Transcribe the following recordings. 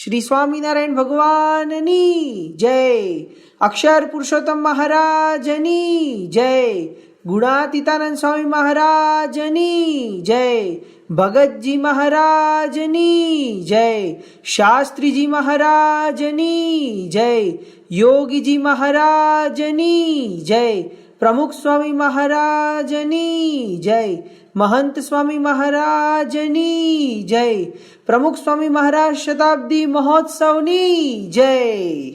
श्री स्वामीनारायण भगवाननी जय. अक्षर पुरुषोत्तम महाराजनी जय. गुणातीतानंद स्वामी महाराजनी जय. भगतजी महाराजनी जय. शास्त्रीजी महाराजनी जय. योगीजी महाराजनी जय. प्रमुख स्वामी महाराजनी जय. महंत स्वामी महाराजनी जय. प्रमुख स्वामी महाराज शताब्दी महोत्सवनी जय.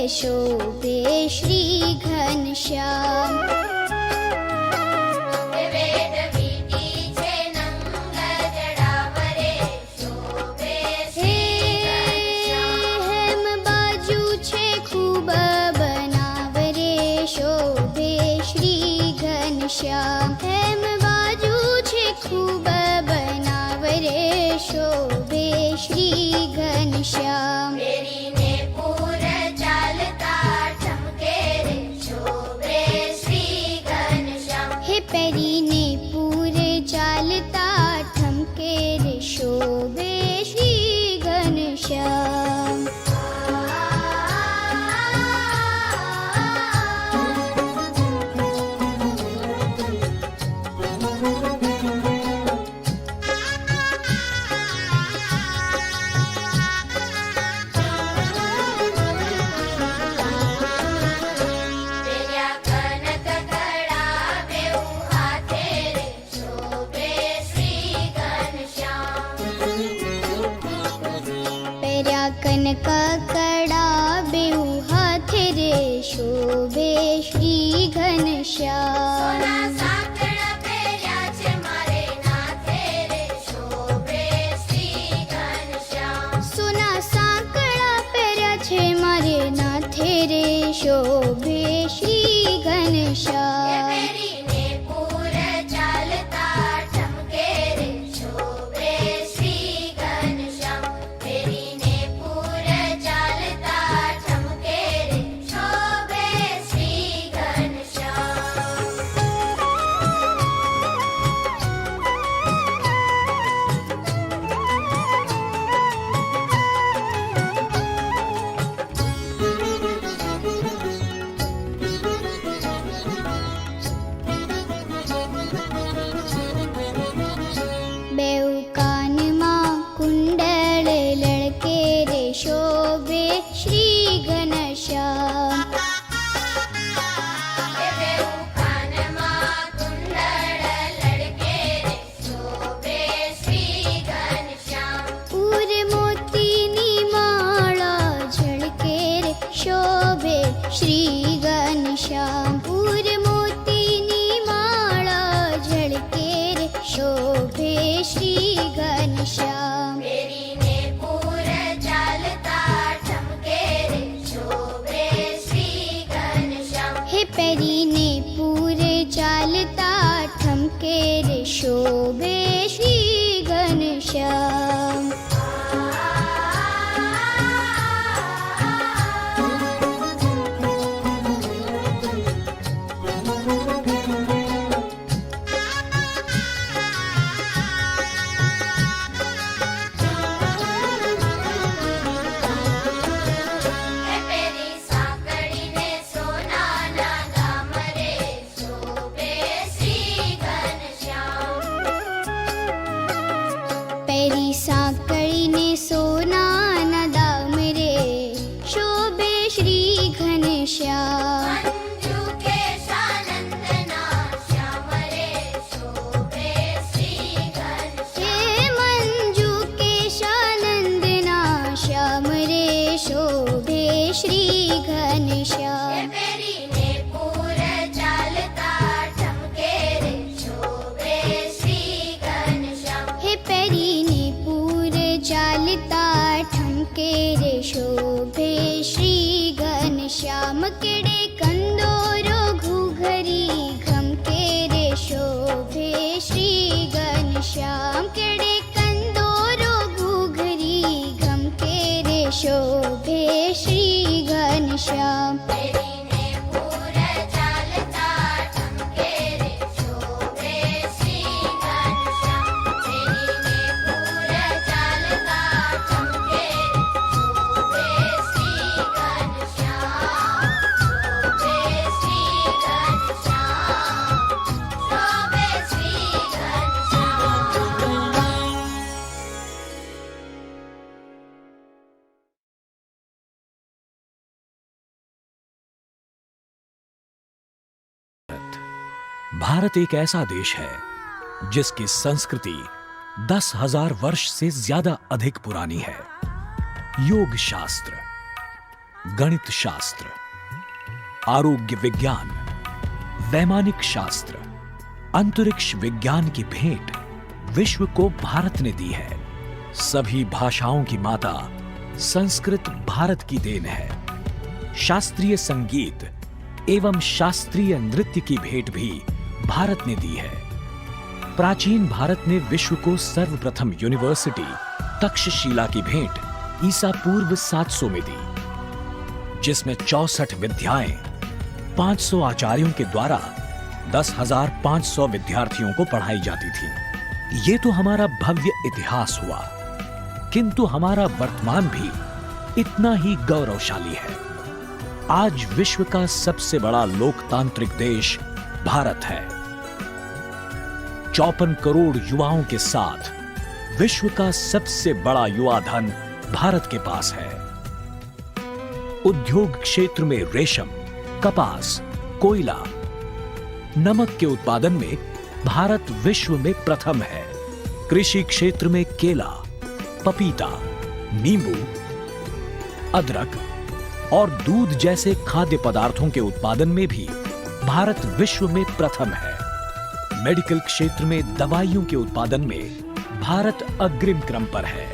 शोभे श्री घनश्याम. हेम बाजू छे खूब बनावरे शोभे श्री घनश्याम. हेम बाजू छे खूब बनावरे शोभे श्री घनश्याम. पेरीने पूरे चालता ठमके रे शोभे श्री घनश्याम. कनक कड़ा बेऊ हाथे रे शोभे श्री घनश्याम. सोना सांकड़ा पेर्या छे मारे नाथे रे शोभे श्री घनश्याम. शोभे श्री घनश्याम. पूरे मोतीनी माळा झळके रे शोभे श्री घनश्याम. पूरे मोतीनी माळा झळके रे शोभे श्री घनश्याम. पेरीने पूरे चालता ठमके रे शोभे श्री घनश्याम. झळकेरे शोभे श्री घनश्याम केडे कंदोरो घुघरी घमकेरे शोभे श्री घनश्याम केडे कंदोरो घुघरी घमकेरे शोभे श्री घनश्याम भारत एक ऐसा देश है जिसकी संस्कृति 10,000 वर्ष से ज्यादा अधिक पुरानी है। योग शास्त्र, गणित शास्त्र, आरोग्य विज्ञान, वैमानिक शास्त्र, अंतरिक्ष विज्ञान की भेंट विश्व को भारत ने दी है। सभी भाषाओं की माता संस्कृत भारत की देन है। शास्त्रीय संगीत एवं शास्त्रीय नृत्य की भेंट भी भारत ने दी है। प्राचीन भारत ने विश्व को सर्वप्रथम यूनिवर्सिटी तक्षशिला की भेंट ईसा पूर्व 700 में दी, जिसमें 64 विद्याएं 500 आचार्यों के द्वारा 10,500 विद्यार्थियों को पढ़ाई जाती थी। ये तो हमारा भव्य इतिहास हुआ, किंतु हमारा वर्तमान भी इतना ही गौरवशाली है। आज विश्व का सबसे बड़ा लोकतांत्रिक देश भारत है। 54 करोड़ युवाओं के साथ विश्व का सबसे बड़ा युवा धन भारत के पास है। उद्योग क्षेत्र में रेशम, कपास, कोयला, नमक के उत्पादन में भारत विश्व में प्रथम है। कृषि क्षेत्र में केला, पपीता, नींबू, अदरक और दूध जैसे खाद्य पदार्थों के उत्पादन में भी भारत विश्व में प्रथम है। मेडिकल क्षेत्र में दवाइयों के उत्पादन में भारत अग्रिम क्रम पर है।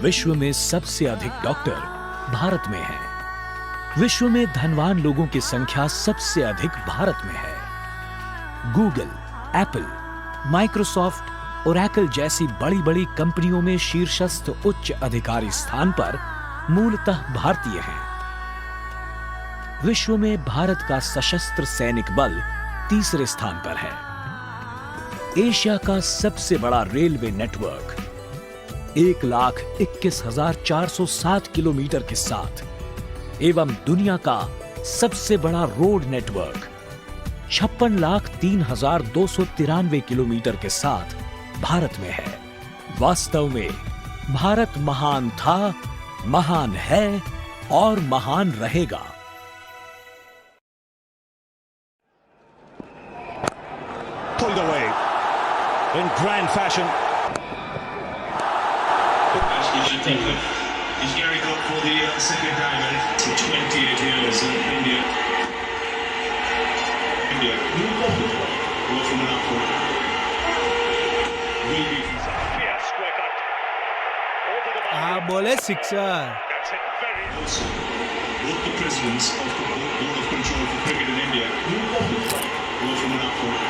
विश्व में सबसे अधिक डॉक्टर भारत में हैं। विश्व में धनवान लोगों की संख्या सबसे अधिक भारत में है। गूगल, एप्पल, माइक्रोसॉफ्ट, ओरेकल जैसी बड़ी बड़ी कंपनियों में शीर्षस्थ उच्च अधिकारी स्थान पर मूलतः भारतीय हैं। विश्व में भारत का सशस्त्र सैनिक बल तीसरे स्थान पर है। एशिया का सबसे बड़ा रेलवे नेटवर्क 1,21,407 किलोमीटर के साथ एवं दुनिया का सबसे बड़ा रोड नेटवर्क 56,03,293 किलोमीटर के साथ भारत में है। वास्तव में भारत महान था, महान है और महान रहेगा। Pulled away in grand fashion. Is Gary got for the second diamond to 28 years in India. Go from an upward. Will be Yeah, square cut. Over the bar. हाँ बोले sixer. That's it very also both the presidents of the Board of Control for Cricket in India go from an upward.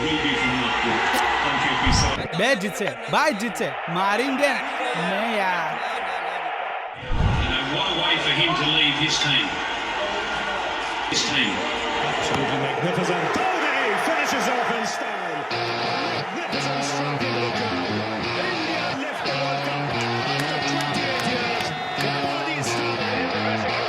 Will be from an upward. Thank you, peace out. बे जीत से भाई जीत से मारेंगे नहीं यार। And what a way for him to lead his team. His team. Absolutely magnificent. Dhoni finishes off in style. Magnificent stroke into the crowd. India lift the World Cup after 28 years. Dhoni started in the dressing room.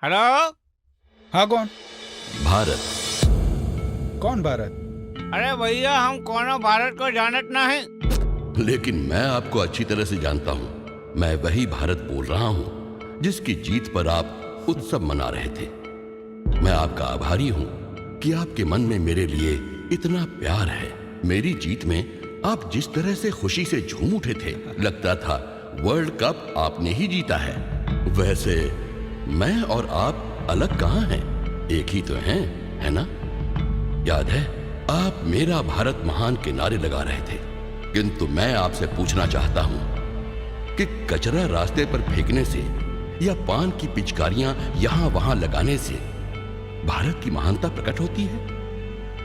Hello. हाँ, कौन? भारत। कौन भारत? अरे भैया, हम कोनो भारत को जानत नहीं। लेकिन मैं आपको अच्छी तरह से जानता हूँ। मैं वही भारत बोल रहा हूँ जिसकी जीत पर आप उत्सव मना रहे थे। मैं आपका आभारी हूँ कि आपके मन में मेरे लिए इतना प्यार है। मेरी जीत में आप जिस तरह से खुशी से झूम उठे थे, लगता था वर्ल्ड कप आपने ही जीता है। वैसे मैं और आप अलग कहाँ हैं? एक ही तो हैं, है ना? याद है आप मेरा भारत महान के नारे लगा रहे थे, किंतु मैं आपसे पूछना चाहता हूं कि कचरा रास्ते पर फेंकने से या पान की पिचकारियां यहां वहां लगाने से भारत की महानता प्रकट होती है?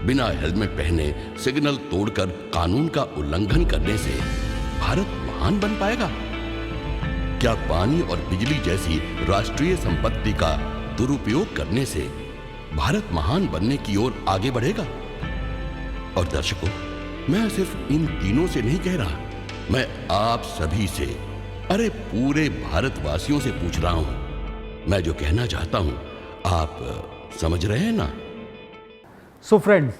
बिना हेलमेट पहने सिग्नल तोड़कर कानून का उल्लंघन करने से भारत महान बन पाएगा? क्या पानी और बिजली जैसी राष्ट्रीय संपत्ति का दुरुपयोग करने से भारत महान बनने की ओर आगे बढ़ेगा? और दर्शकों, मैं सिर्फ इन तीनों से नहीं कह रहा, मैं आप सभी से, अरे पूरे भारतवासियों से पूछ रहा हूं। मैं जो कहना चाहता हूं आप समझ रहे हैं ना? सो फ्रेंड्स,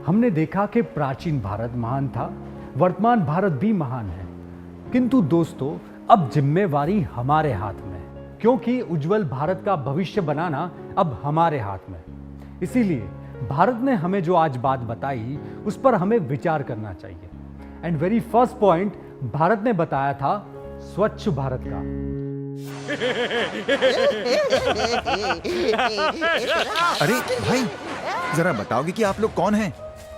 हमने देखा कि प्राचीन भारत महान था, वर्तमान भारत भी महान है। किंतु दोस्तों, अब जिम्मेवारी हमारे हाथ में, क्योंकि उज्जवल भारत का भविष्य बनाना अब हमारे हाथ में। इसीलिए भारत ने हमें जो आज बात बताई उस पर हमें विचार करना चाहिए। And very first point Bharat ने बताया था स्वच्छ भारत का। अरे भाई, जरा बताओगे कि आप लोग कौन हैं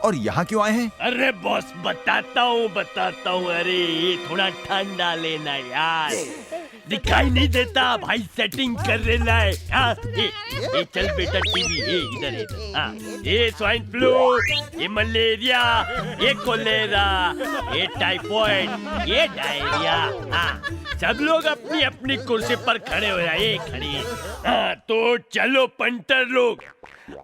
और यहाँ क्यों आए हैं? अरे बॉस, बताता हूँ। अरे ये थोड़ा ठंडा लेना यार, दिखाई नहीं देता भाई, सेटिंग कर लेना है। ये चल बेटा, टीवी ये इधर। ये स्वाइन फ्लू, ये मलेरिया, ये कोलेरा, ये टाइफॉइड, ये डायरिया। सब लोग अपनी अपनी कुर्सी पर खड़े हो जाए, खड़े। तो चलो पंटर लोग,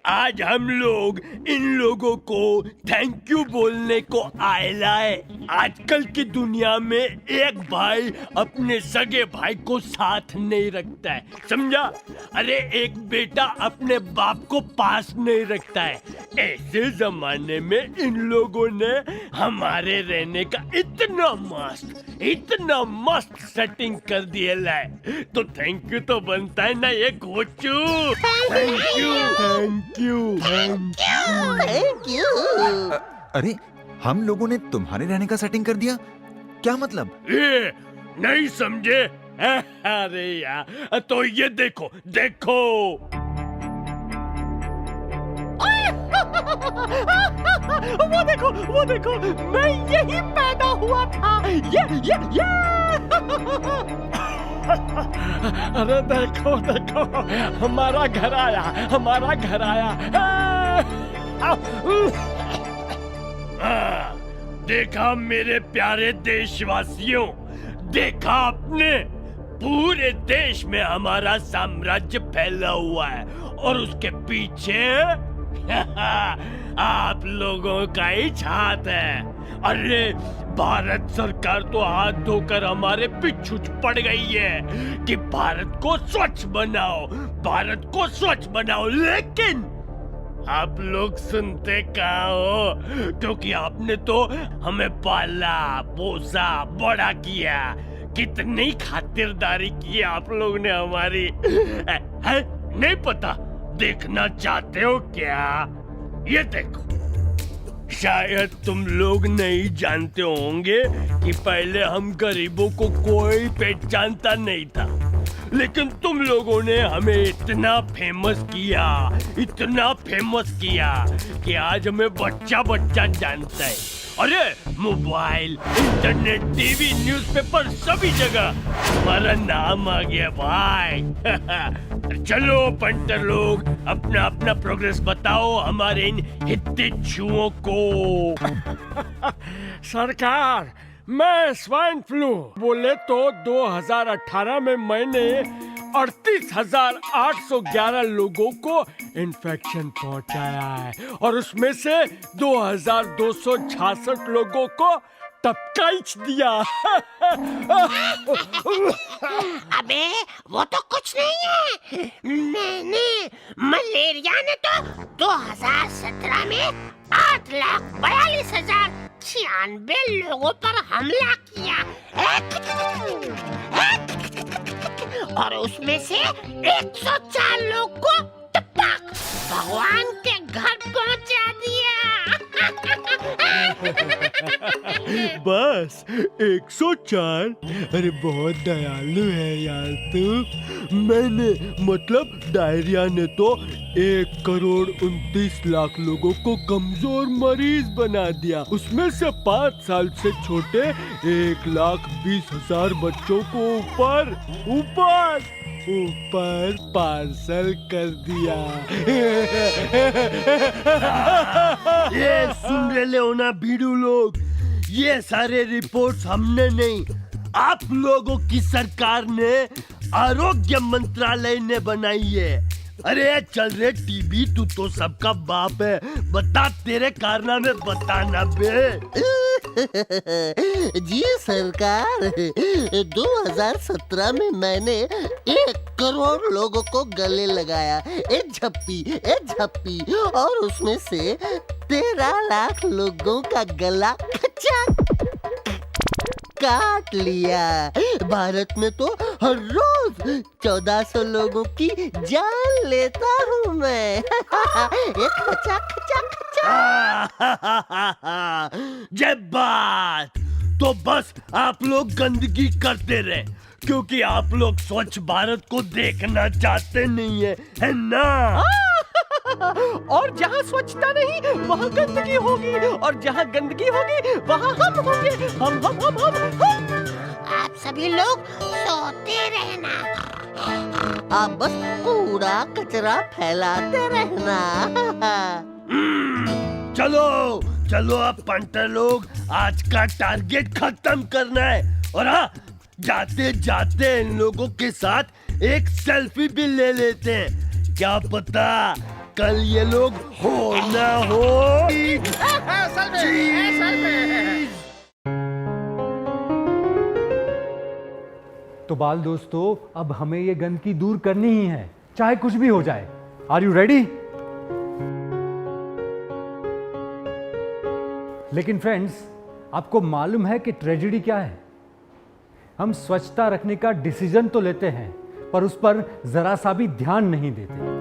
आज हम लोग इन लोगों को थैंक यू बोलने को आएला है। आजकल की दुनिया में एक भाई अपने सगे भाई को साथ नहीं रखता है, समझा? अरे एक बेटा अपने बाप को पास नहीं रखता है। ऐसे जमाने में इन लोगों ने हमारे रहने का इतना मस्त सेटिंग कर दिया है, तो थैंक यू तो बनता है ना ये कोचू। Thank you. अरे हम लोगों ने तुम्हारे रहने का सेटिंग कर दिया, क्या मतलब? ये नहीं समझे? अरे यार, तो ये देखो। वो देखो, मैं यही पैदा हुआ था। ये अरे देखो, हमारा घर आया। देखा मेरे प्यारे देशवासियों, देखा आपने, पूरे देश में हमारा साम्राज्य फैला हुआ है और उसके पीछे आप लोगों का ही हाथ है। अरे भारत सरकार तो हाथ धोकर हमारे पीछे पड़ गई है कि भारत को स्वच्छ बनाओ, लेकिन आप लोग सुनते कहाँ हो? क्योंकि आपने तो हमें पाला पोसा बड़ा किया, कितनी खातिरदारी की आप लोग ने हमारी, है नहीं पता? देखना चाहते हो क्या? ये देखो, शायद तुम लोग नहीं जानते होंगे कि पहले हम गरीबों को कोई पहचानता नहीं था, लेकिन तुम लोगों ने हमें इतना फेमस किया कि आज हमें बच्चा जानता है। अरे मोबाइल, इंटरनेट, टीवी, न्यूज़पेपर, सभी जगह हमारा नाम आ गया भाई। चलो पंटर लोग, अपना प्रोग्रेस बताओ हमारे इन हितैषियों को। सरकार, मैं स्वाइन फ्लू बोले तो 2018 में मैंने 38,811 लोगों को इन्फेक्शन पहुंचाया है और उसमें से 2,266 लोगों को टपकाइच दिया। अबे वो तो कुछ नहीं है। मैंने मलेरिया ने तो 2017 में 8,42,096 लोगों पर हमला किया और उसमें से 104 लोग को टपक भगवान के घर पहुंचा दिया। बस 104? अरे बहुत दयालु है यार तू। मैंने मतलब डायरिया ने तो 1,29,00,000 लोगों को कमजोर मरीज बना दिया। उसमें से 5 साल से छोटे 1,20,000 बच्चों को ऊपर पार्सल कर दिया। ये सुन रहे हो ना भीड़ू लोग, ये सारे रिपोर्ट्स हमने नहीं, आप लोगों की सरकार ने, आरोग्य मंत्रालय ने बनाई है। अरे चल रे टीबी, तू तो सबका बाप है, बता तेरे कारनामे बताना बे। जी सरकार, 2017 में मैंने 1 करोड़ लोगों को गले लगाया, एक झप्पी, और उसमें से 13 लाख लोगों का गला काट लिया। भारत में तो हर रोज 1400 लोगों की जान लेता हूँ मैं। जय बात। तो बस आप लोग गंदगी करते रहे, क्योंकि आप लोग स्वच्छ भारत को देखना चाहते नहीं है ना? और जहाँ स्वच्छता नहीं वहाँ गंदगी होगी, और जहाँ गंदगी होगी वहाँ हम होंगे। हम। आप सभी लोग सोते रहना, आप बस कूड़ा कचरा फैलाते रहना। चलो अब पंटर लोग, आज का टारगेट खत्म करना है। और हाँ, जाते जाते इन लोगों के साथ एक सेल्फी भी ले लेते हैं। क्या पता कल ये लोग हो ना हो। तो बाल दोस्तों, अब हमें ये गंदगी दूर करनी ही है, चाहे कुछ भी हो जाए। Are you ready? लेकिन फ्रेंड्स, आपको मालूम है कि ट्रेजेडी क्या है? हम स्वच्छता रखने का डिसीजन तो लेते हैं, पर उस पर जरा सा भी ध्यान नहीं देते।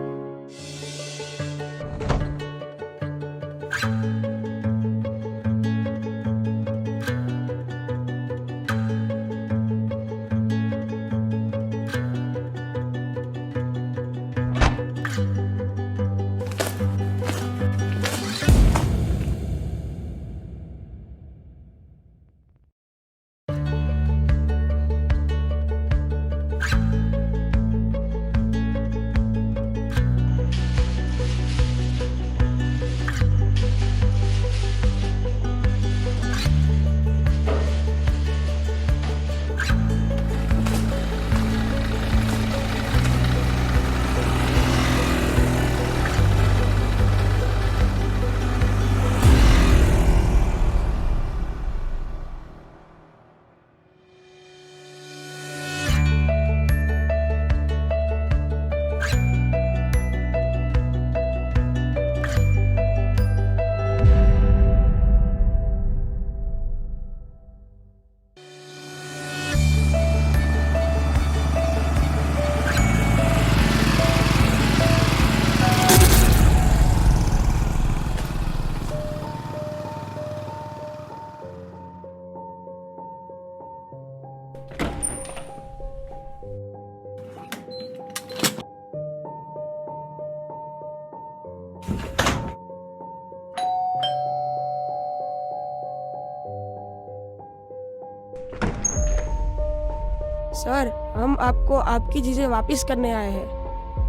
सर, हम आपको आपकी चीजें वापस करने आए हैं।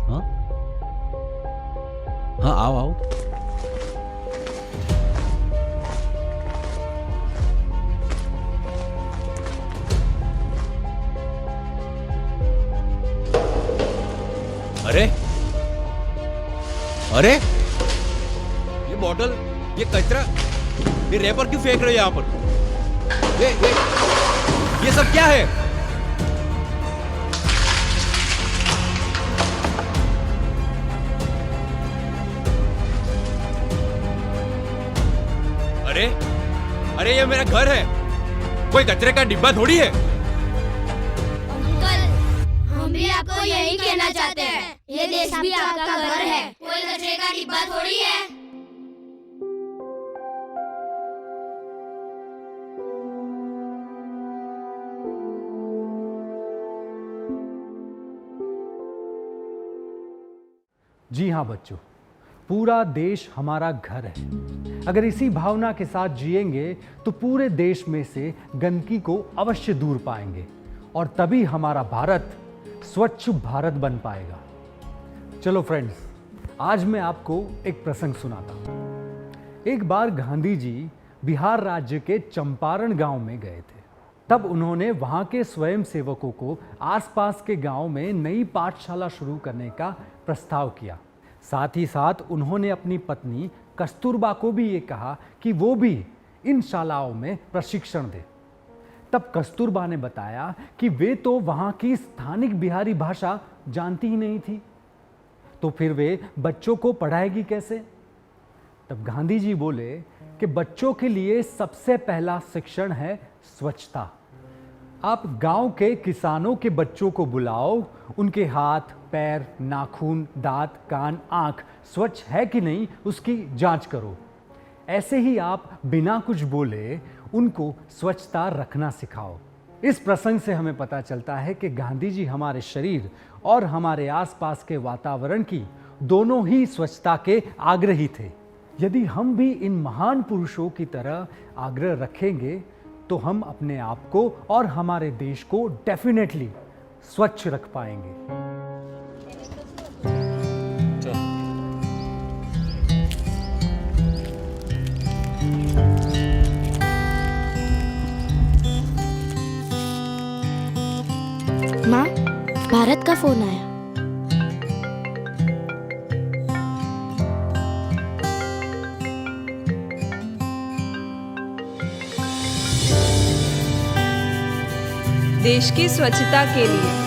हाँ हाँ, आओ। अरे ये बॉटल, ये कचरा, ये रैपर क्यों फेंक रहे हो यहाँ पर? ये सब क्या है? अरे ये मेरा घर है, कोई कचरे का डिब्बा थोड़ी है। अंकल, हम भी आपको यही कहना चाहते हैं, ये देश भी आपका घर है, कोई कचरे का डिब्बा थोड़ी है। जी हाँ बच्चों, पूरा देश हमारा घर है। अगर इसी भावना के साथ जिएंगे तो पूरे देश में से गंदगी को अवश्य दूर पाएंगे और तभी हमारा भारत स्वच्छ भारत बन पाएगा। चलो फ्रेंड्स, आज मैं आपको एक प्रसंग सुनाता हूँ। एक बार गांधी जी बिहार राज्य के चंपारण गांव में गए थे। तब उन्होंने वहां के स्वयं सेवकों को आसपास के गांव में नई पाठशाला शुरू करने का प्रस्ताव किया। साथ ही साथ उन्होंने अपनी पत्नी कस्तूरबा को भी ये कहा कि वो भी इन शालाओं में प्रशिक्षण दे। तब कस्तूरबा ने बताया कि वे तो वहाँ की स्थानिक बिहारी भाषा जानती ही नहीं थी, तो फिर वे बच्चों को पढ़ाएगी कैसे। तब गांधी जी बोले कि बच्चों के लिए सबसे पहला शिक्षण है स्वच्छता। आप गांव के किसानों के बच्चों को बुलाओ, उनके हाथ, पैर, नाखून, दांत, कान, आंख स्वच्छ है कि नहीं उसकी जांच करो। ऐसे ही आप बिना कुछ बोले उनको स्वच्छता रखना सिखाओ। इस प्रसंग से हमें पता चलता है कि गांधी जी हमारे शरीर और हमारे आसपास के वातावरण की दोनों ही स्वच्छता के आग्रही थे। यदि हम भी इन महान पुरुषों की तरह आग्रह रखेंगे तो हम अपने आप को और हमारे देश को डेफिनेटली स्वच्छ रख पाएंगे। माँ, भारत का फोन आया। देश की स्वच्छता के लिए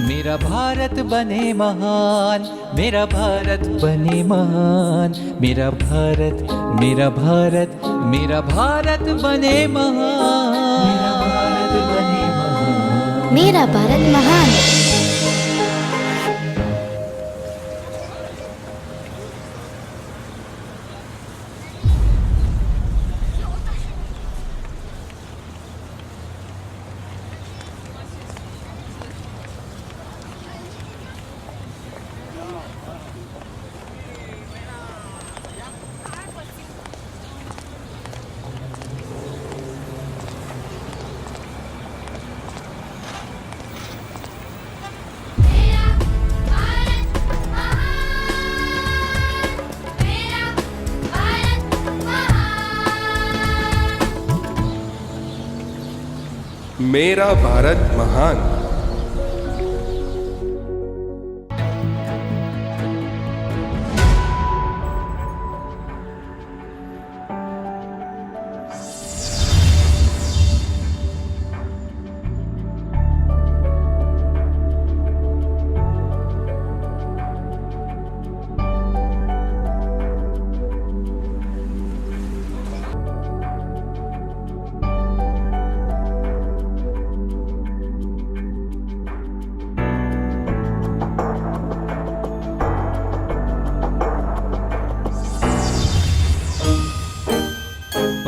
मेरा भारत बने महान, मेरा भारत बने महान, मेरा भारत, मेरा भारत, मेरा भारत बने महान, मेरा भारत बने महान, मेरा भारत महान। मेरा भारत महान।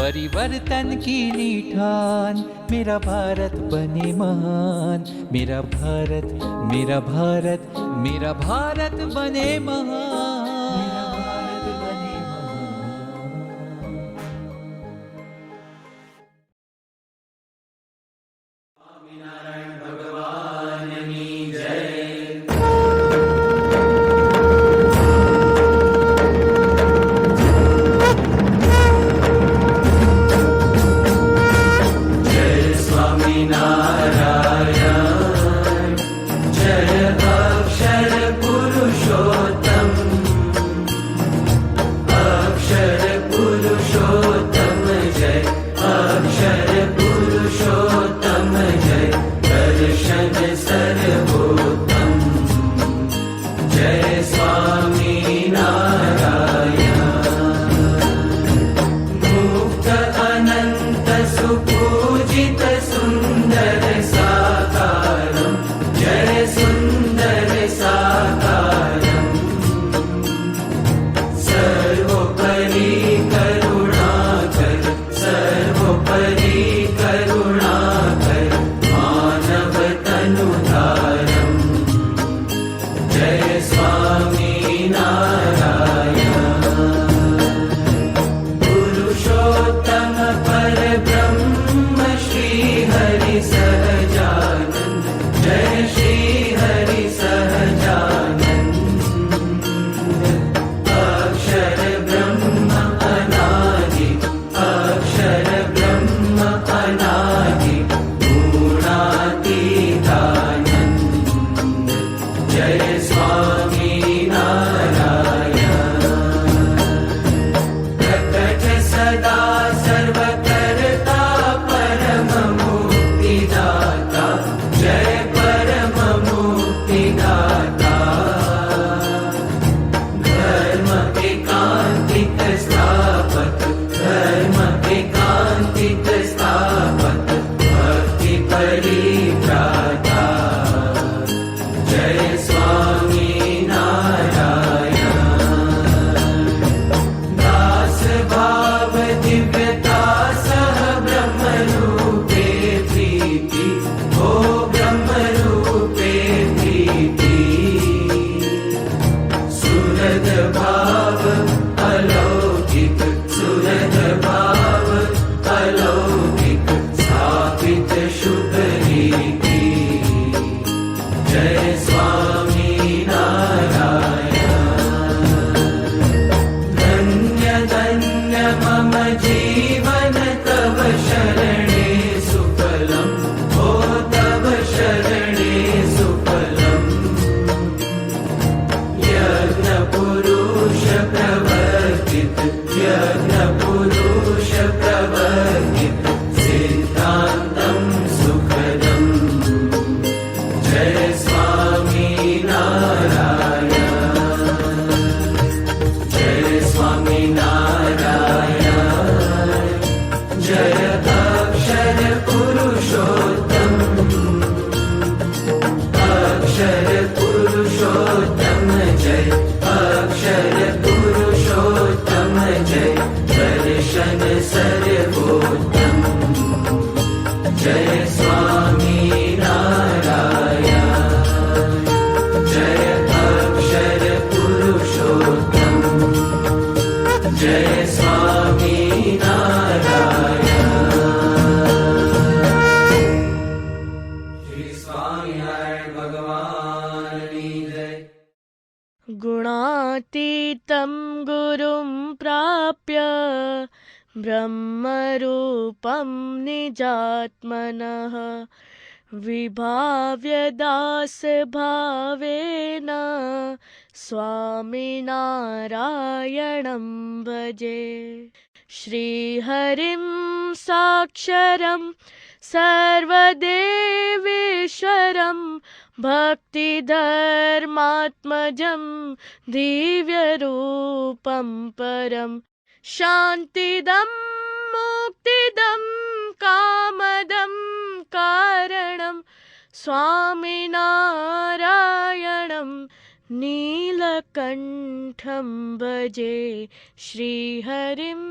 परिवर्तन की नीठान, मेरा भारत बने महान, मेरा भारत, मेरा भारत, मेरा भारत बने महान, मेरा भारत बने महान। स्वामीनारायण भगवान की जय। श्रीहरि सहजानंद अक्षर ब्रह्म अनादि अक्षर ब्रह्म अनादि गुणातीतानंद जय स्वामी नारायण प्रकट सदा सर्वकर्ता परम मुक्तिदाता जय परम मुक्तिदाता धर्म एकांतिक स्थापक धर्म एकांतिक स्थापक भक्ति परित्राता जय स्वामी नारायण दास भाव दिव्यता सह ब्रह्म रूपे प्रीति ओ ब्रह्म रूपे प्रीति सुरद भाव अलौकिक सुरद भाव अलौकिक स्थापित शुभ रीति जय स्वामी नारायण धन्य धन्य मम जीवन तव शरणे सुफलम् ओ तव शरणे सुफलम् यज्ञ पुरुष प्रवर्तित यज्ञ पुरुष प्रवर्तित सिद्धान्तं सुखदम् जय स्वामी नारायण जय स्वामी नारायण जय अक्षर पुरुषोत्तम अक्षर पुरुषोत्तम जय अक्षर पुरुषोत्तम जय दर्शन सर्वोत्तम जय स्वामी नारायण जय अक्षर पुरुषोत्तम जय स्वामी नारायण श्री स्वामिनारायण भगवान की जय। गुणातीतं गुरुं प्राप्य ब्रह्मरूपं निजात्मनः विभाव्य दासभावेन स्वामिनारायणं भजे श्रीहरिं साक्षरं सर्वदेवेश्वरं भक्तिधर्मात्मजं दिव्यरूपं परं शान्तिदं मुक्तिदं कामदं कारणं स्वामिनारायणं नीलकण्ठं भजे श्रीहरिम्